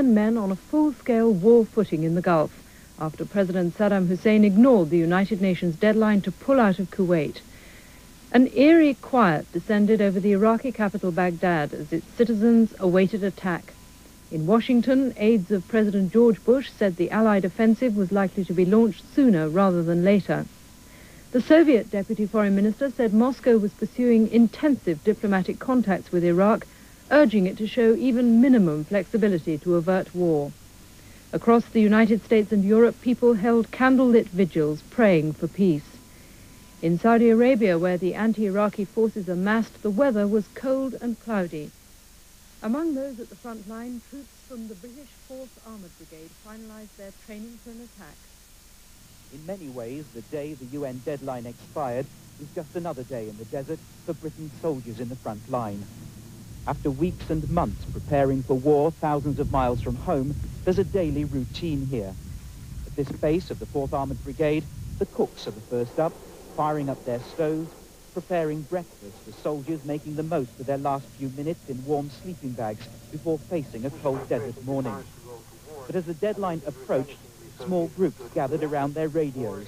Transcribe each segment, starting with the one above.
million men on a full-scale war footing in the Gulf, after President Saddam Hussein ignored the United Nations deadline to pull out of Kuwait. An eerie quiet descended over the Iraqi capital Baghdad as its citizens awaited attack. In Washington, aides of President George Bush said the Allied offensive was likely to be launched sooner rather than later. The Soviet Deputy Foreign Minister said Moscow was pursuing intensive diplomatic contacts with Iraq, urging it to show even minimum flexibility to avert war. Across the United States and Europe, people held candlelit vigils praying for peace. In Saudi Arabia, where the anti-Iraqi forces are massed, the weather was cold and cloudy. Among those at the front line, troops from the British 4th Armoured Brigade finalised their training for an attack. In many ways, the day the UN deadline expired is just another day in the desert for Britain's soldiers in the front line. After weeks and months preparing for war thousands of miles from home, there's a daily routine here. At this base of the 4th Armoured Brigade, the cooks are the first up, firing up their stoves, preparing breakfast for soldiers making the most of their last few minutes in warm sleeping bags before facing a cold desert morning. But as the deadline approached, small groups gathered around their radios,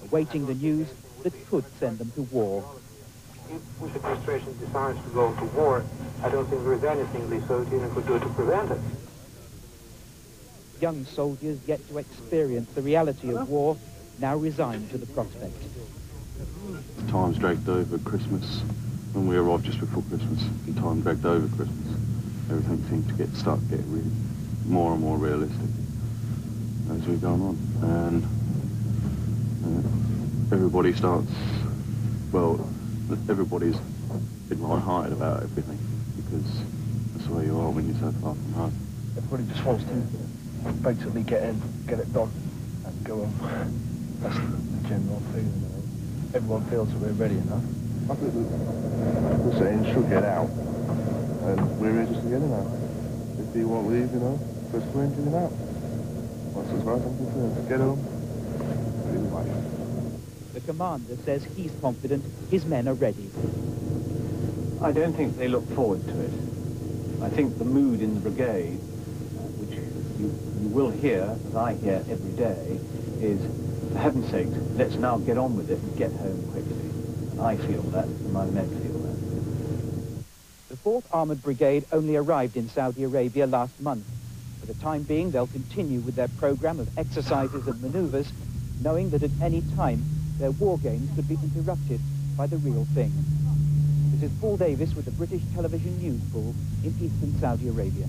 awaiting the news that could send them to war. If the Bush administration decides to go to war, I don't think there is anything the Soviet Union could do to prevent it. Young soldiers yet to experience the reality of war now resigned to the prospect. Time's dragged over Christmas. When we arrived just before Christmas, and time dragged over Christmas, everything seemed to start getting really more and more realistic as we're going on. And everybody starts, well, everybody's been light-hearted about everything, because that's the way you are when you're so far from home. Everybody just wants to basically get in, get it done, and go on. That's the general feeling. Everyone feels that we're ready enough. I think we're saying should get out, and we're here just to get in now. If you won't leave, you know, first we're in, getting out. That's as far as I'm concerned. Get home. Really life. The commander says he's confident his men are ready. I don't think they look forward to it. I think the mood in the brigade, which you will hear, as I hear every day, is, for heaven's sake, let's now get on with it and get home quickly. And I feel that, and my men feel that. The 4th Armoured Brigade only arrived in Saudi Arabia last month. For the time being, they'll continue with their program of exercises and manoeuvres, knowing that at any time their war games could be interrupted by the real thing. This is Paul Davis with the British Television News Bull in eastern Saudi Arabia.